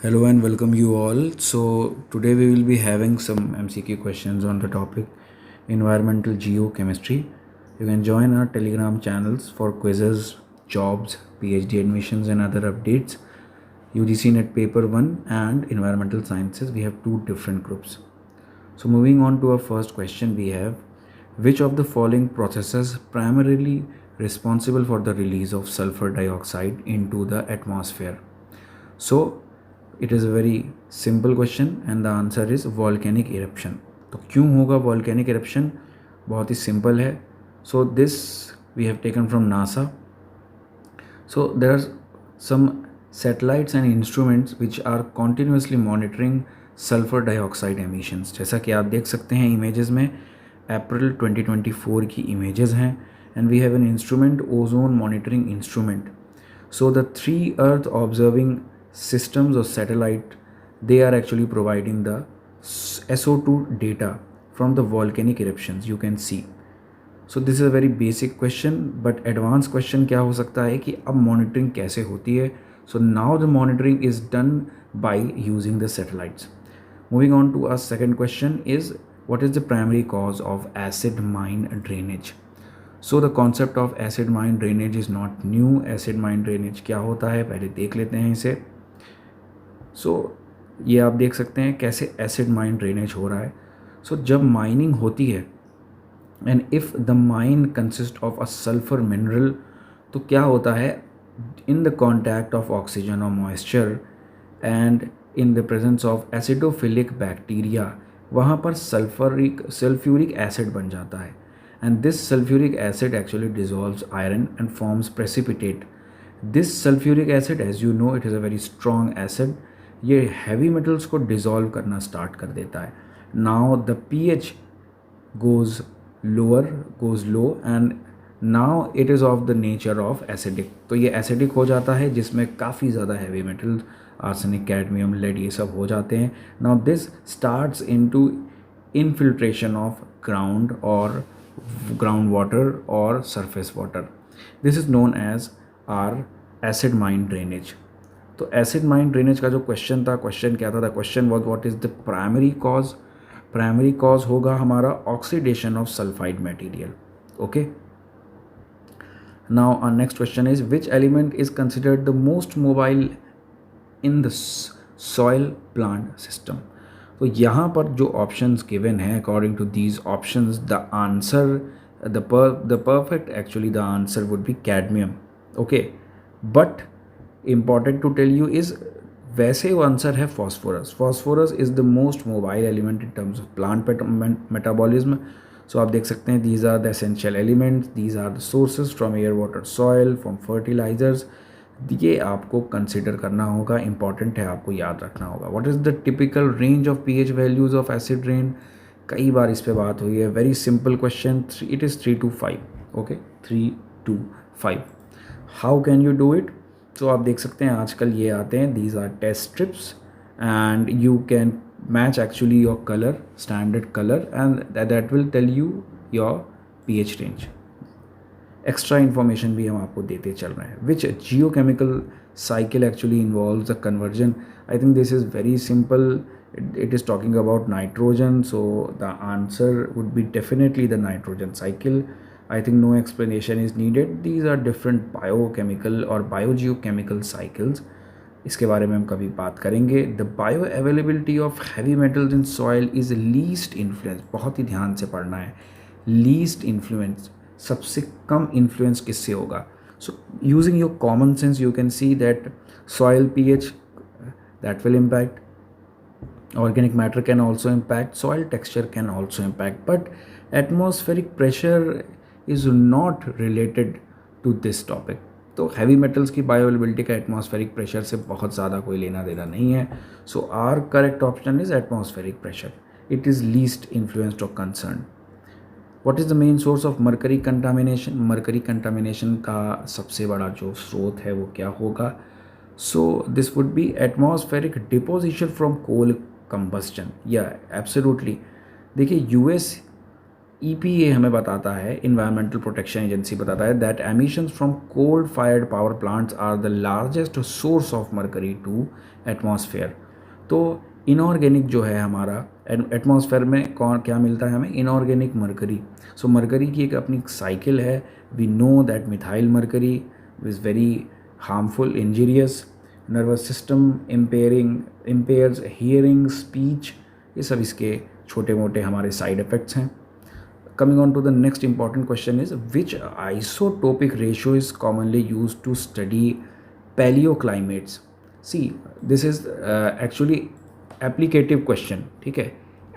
Hello and welcome you all. So today we will be having some MCQ questions on the topic environmental geochemistry. You can join our Telegram channels for quizzes, jobs, PhD admissions and other updates. UGC Net Paper 1 and Environmental Sciences, we have two different groups. So moving on to our first question, we have which of the following processes primarily responsible for the release of sulfur dioxide into the atmosphere? So it is a very simple question and the answer is volcanic eruption. तो क्यों होगा volcanic eruption? बहुत ही simple है. So this we have taken from NASA. So there are some satellites and instruments which are continuously monitoring sulfur dioxide emissions. जैसा कि आप देख सकते हैं इमेजेस में, अप्रैल 2024 की इमेजेस हैं and we have an instrument, ozone monitoring instrument. So the three Earth observing systems or satellite, they are actually providing the SO2 data from the volcanic eruptions you can see. So this is a very basic question, but advanced question क्या हो सकता है कि अब monitoring कैसे होती है? So now the monitoring is done by using the satellites. Moving on to our second question is, what is the primary cause of acid mine drainage? So the concept of acid mine drainage is not new. Acid mine drainage क्या होता है पहले देख लेते हैं इसे. सो ये आप देख सकते हैं कैसे एसिड माइन ड्रेनेज हो रहा है. सो जब माइनिंग होती है and if the mine consist of a sulphur mineral, तो क्या होता है, in the contact of oxygen और moisture and in the presence of acidophilic bacteria, वहाँ पर सल्फ्यूरिक एसिड बन जाता है. And this sulfuric acid actually dissolves iron and forms precipitate. This sulfuric acid, as you know, it is a very strong acid. ये heavy metals को dissolve करना start कर देता है. Now the pH goes low and now it is of the nature of acidic. तो ये acidic हो जाता है जिसमें काफ़ी ज़्यादा heavy metals, arsenic, cadmium, lead ये सब हो जाते हैं. Now this starts into infiltration of groundwater or surface water. This is known as our acid mine drainage. तो acid mine drainage का जो क्वेश्चन था, क्वेश्चन क्या था? The question was what is the primary cause. Primary cause होगा हमारा oxidation of sulphide material. Okay, now our next question is which element is considered the most mobile in the soil plant system. तो यहाँ पर जो options given है, according to these options the answer, the perfect actually the answer would be cadmium. Okay, but important to tell you is वैसे वो answer है phosphorus. Phosphorus is the most mobile element in terms of plant metabolism. So आप देख सकते हैं these are the essential elements, these are the sources from air, water, soil, from fertilisers. ये आपको consider करना होगा, इंपॉर्टेंट है, आपको याद रखना होगा. What is the typical range of pH values of acid rain? कई बार इस पे बात हुई है. Very simple question, it is 3 to 5. Okay, 3 to 5. How can you do it? तो आप देख सकते हैं आजकल ये आते हैं, these are test strips and you can match actually your colour, standard colour, and that will tell you your pH range. Extra information भी हम आपको देते चल रहे हैं. Which geochemical cycle actually involves the conversion? I think this is very simple. It is talking about nitrogen, so the answer would be definitely the nitrogen cycle. I think no explanation is needed. These are different biochemical or biogeochemical cycles. इसके बारे में हम कभी बात करेंगे. The bioavailability of heavy metals in soil is least influence. बहुत ही ध्यान से पढ़ना है. Least influence, सबसे कम इन्फ्लुएंस किससे होगा? So using your common sense you can see that soil pH, that will impact. Organic matter can also impact. Soil texture can also impact. But atmospheric pressure is not related to this topic. तो heavy metals की bioavailability का atmospheric pressure से बहुत ज़्यादा कोई लेना देना नहीं है. So our correct option is atmospheric pressure. It is least influenced और concern. What is the main source of mercury contamination? Mercury contamination का सबसे बड़ा जो स्रोत है वो क्या होगा? So this would be atmospheric deposition from coal combustion. Yeah absolutely. देखिए यूएस EPA हमें बताता है, इन्वायरमेंटल प्रोटेक्शन एजेंसी बताता है that emissions from coal fired power plants are the largest source of mercury to atmosphere. तो inorganic जो है हमारा एटमॉस्फेयर में कौन क्या मिलता है हमें, इनऑर्गेनिक मरकरी। सो मरकरी की एक अपनी साइकिल है। We know that methyl mercury is very harmful, injurious, nervous system impairs hearing, speech, ये सब इसके छोटे मोटे हमारे साइड इफ़ेक्ट्स हैं। Coming on to the next important question is, which isotopic ratio is commonly used to study paleoclimates? See, this is actually applicative question, ठीक है।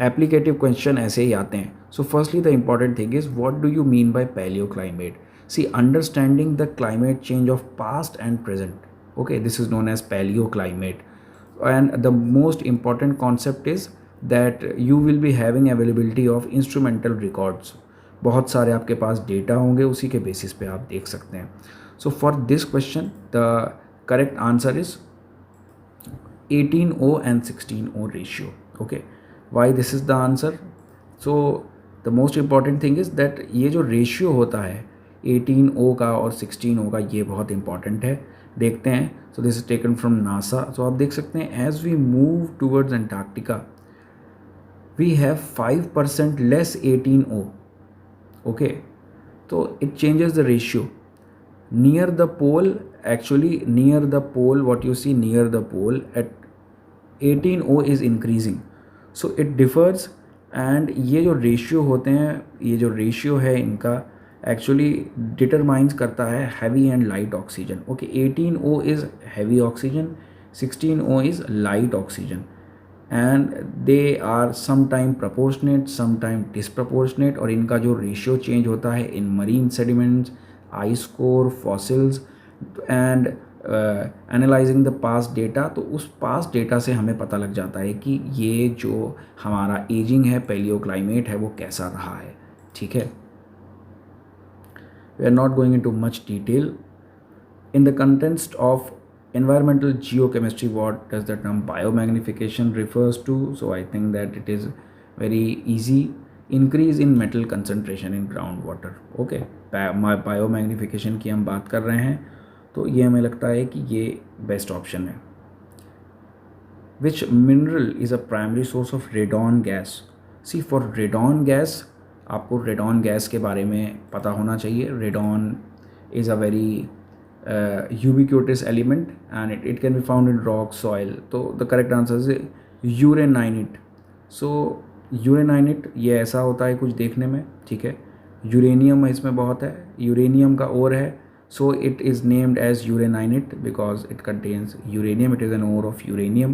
applicative question ऐसे ही आते हैं। So firstly the important thing is, what do you mean by paleoclimate? See, understanding the climate change of past and present, okay, this is known as paleoclimate. And the most important concept is that you will be having availability of instrumental records. बहुत सारे आपके पास data होंगे, उसी के basis पे आप देख सकते हैं। So for this question the correct answer is 18O and 16O ratio. Okay, why this is the answer? So the most important thing is that ये जो रेशियो होता है 18O का और 16O का, ये बहुत इंपॉर्टेंट है। देखते हैं। So this is taken from NASA. So आप देख सकते हैं, as we move towards Antarctica we have 5% less 18O. Okay, so it changes the ratio. Near the pole, actually near the pole, what you see near the pole at 18O is increasing. So it differs, and ये जो ratio होते हैं, ये जो ratio है इनका actually determines करता है heavy and light oxygen. Okay, 18O is heavy oxygen, 16O is light oxygen, and they are sometime proportionate sometime disproportionate. और इनका जो रेशियो चेंज होता है in marine sediments, ice core, fossils, and analysing the past data. तो उस past data से हमें पता लग जाता है कि ये जो हमारा एजिंग है, पैलियोक्लाइमेट है, वो कैसा रहा है। ठीक है, we are not going into much detail in the context of environmental geochemistry. What does the term biomagnification refers to? So I think that it is very easy. Increase in metal concentration in groundwater. Okay, biomagnification की हम बात कर रहे हैं, तो ये हमें लगता है कि ये बेस्ट ऑप्शन है। Which mineral is a primary source of radon gas? See, for radon gas, आपको radon gas के बारे में पता होना चाहिए। Radon is a very ubiquitous element and it can be found in rock, soil. तो the correct answer is uraninite. So uraninite ये ऐसा होता है कुछ देखने में, ठीक है। यूरेनियम इसमें बहुत है, यूरेनियम का ore है, so it is named as uraninite because it contains uranium. It is an ore of uranium.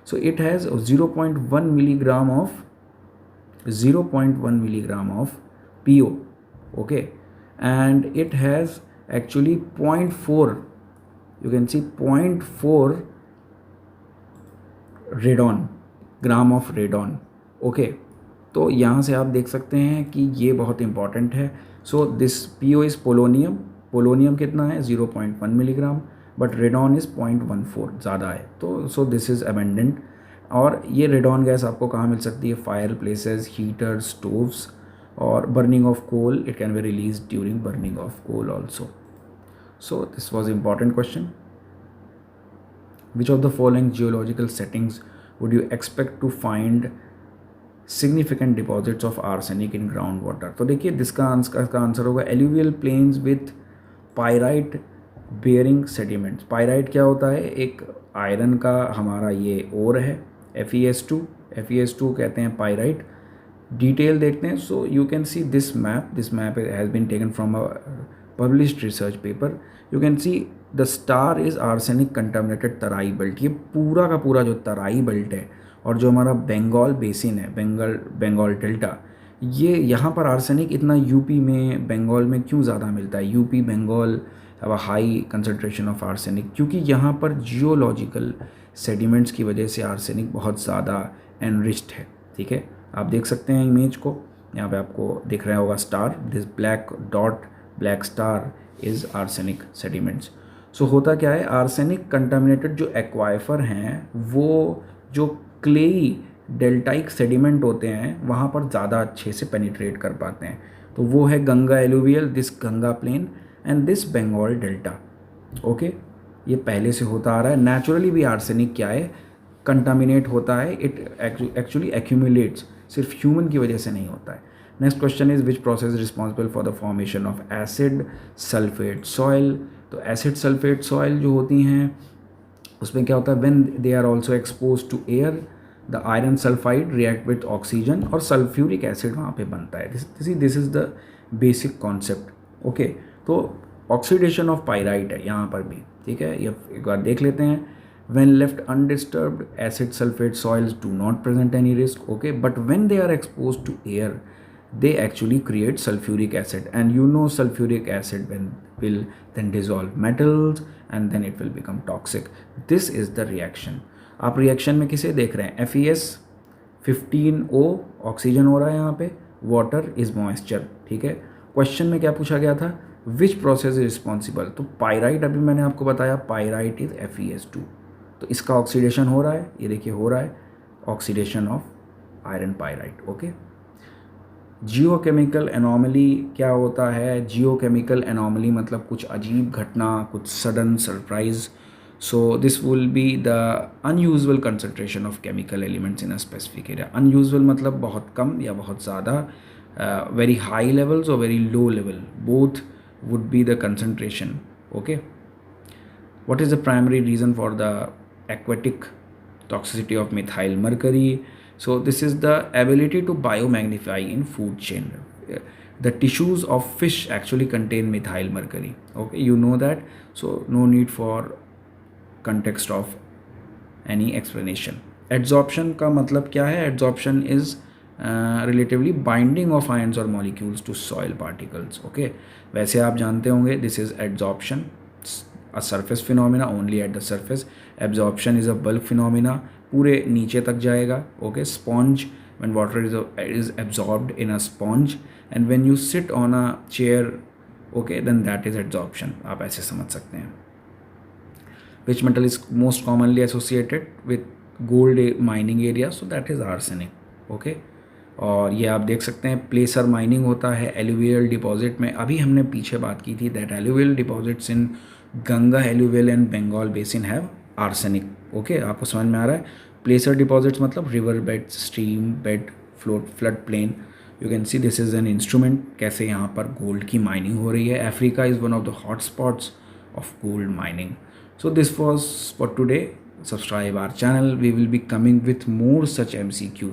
So it has 0.1 milligram of PO. Okay, and it has actually 0.4, you can see 0.4 radon, gram of radon. Okay, तो यहाँ से आप देख सकते हैं कि ये बहुत इंपॉर्टेंट है। So this PO is polonium. Polonium कितना है? 0.1 मिलीग्राम, बट रेडॉन इज़ 0.14, ज़्यादा है। तो सो दिस इज़ अबेंडेंट। और ये रेडॉन गैस आपको कहाँ मिल सकती है? फायर प्लेसेस, हीटर्स, स्टोव्स, और burning of coal. It can be released during burning of coal also. So this was important question. Which of the following geological settings would you expect to find significant deposits of arsenic in groundwater? तो देखिए इसका answer होगा alluvial plains with pyrite bearing sediments. pyrite क्या होता है? एक iron का हमारा ये ओर है, FeS2 कहते हैं pyrite। डिटेल देखते हैं। So you can see this map has been taken from a published research paper. You can see the star is arsenic contaminated Terai belt. ये पूरा का पूरा जो तराई बेल्ट है और जो हमारा बंगाल बेसिन है, बंगाल डेल्टा, ये यहाँ पर आर्सेनिक इतना यूपी में, बंगाल में क्यों ज़्यादा मिलता है? UP, Bengal have a high concentration of arsenic, क्योंकि यहाँ पर जियोलॉजिकल सेडिमेंट्स की वजह से आर्सेनिक बहुत ज़्यादा एनरिच्ड है। ठीक है, आप देख सकते हैं इमेज को, यहाँ पे आपको दिख रहा होगा star, this black dot, black star is arsenic sediments. So होता क्या है? आर्सेनिक कंटामिनेटेड जो एक्वाइफर हैं, वो जो क्लेई डेल्टाइक सेडिमेंट होते हैं वहाँ पर ज़्यादा अच्छे से पेनिट्रेट कर पाते हैं। तो वो है Ganga alluvial, this Ganga plain and this Bengal delta. Okay, ये पहले से होता आ रहा है। नेचुरली भी आर्सेनिक क्या है, कंटामिनेट होता है, इट एक्चुअली एक्यूमुलेट्स, सिर्फ ह्यूमन की वजह से नहीं होता है। Next question is which process responsible for the formation of acid sulphate soil. तो एसिड सल्फेट सॉइल जो होती हैं उसमें क्या होता है, when they are also expose to air the iron sulphide react with oxygen और सल्फ्यूरिक एसिड वहाँ पे बनता है। This is the basic concept. Okay, तो ऑक्सीडेशन ऑफ पाइराइट है यहाँ पर भी, ठीक है, ये एक बार देख लेते हैं। when left undisturbed acid sulfate soils do not present any risk, okay, but when they are exposed to air they actually create sulfuric acid, and you know sulfuric acid when will then dissolve metals and then it will become toxic. This is the reaction. आप reaction में किसे देख रहे हैं, FeS15O oxygen हो रहा है यहाँ पे, वाटर इज मॉइस्चर, ठीक है। क्वेश्चन में क्या पूछा गया था, विच प्रोसेस इज रिस्पॉन्सिबल, तो पाइराइट अभी मैंने आपको बताया पाइराइट इज FeS2, तो इसका ऑक्सीडेशन हो रहा है, ये देखिए हो रहा है oxidation of iron pyrite. Okay, geochemical anomaly क्या होता है, जियोकेमिकल एनॉमली मतलब कुछ अजीब घटना, कुछ sudden surprise. So this will be the unusual concentration of chemical elements in a specific area. Unusual मतलब बहुत कम या बहुत ज़्यादा, वेरी हाई लेवल्स और very low level, both would be the concentration. Okay, what is the primary reason for the aquatic toxicity of methyl mercury? So this is the ability to biomagnify in food chain. The tissues of fish actually contain methyl mercury. Okay, you know that, so no need for context of any explanation. Adsorption का मतलब क्या है, adsorption is relatively binding of ions और molecules to soil particles. Okay, वैसे आप जानते होंगे this is adsorption, a surface phenomena only at the surface. Absorption is a bulk phenomena, पूरे नीचे तक जाएगा। Okay, sponge, when water is absorbed in a sponge and when you sit on a chair, okay, then that is adsorption, आप ऐसे समझ सकते हैं। Which metal is most commonly associated with gold mining area, so that is arsenic. Okay, और ये आप देख सकते हैं प्लेसर माइनिंग होता है एलुवियल डिपॉजिट में। अभी हमने पीछे बात की थी that alluvial deposits in Ganga alluvial and Bengal basin have arsenic. Okay, आपको समझ में आ रहा है। प्लेसर डिपॉजिट्स मतलब river bed, stream bed, flood plain. You can see this is an instrument, कैसे यहाँ पर गोल्ड की माइनिंग हो रही है। Africa is one of the hot spots of gold mining. So this was for today. Subscribe our channel. We will be coming with more such MCQ.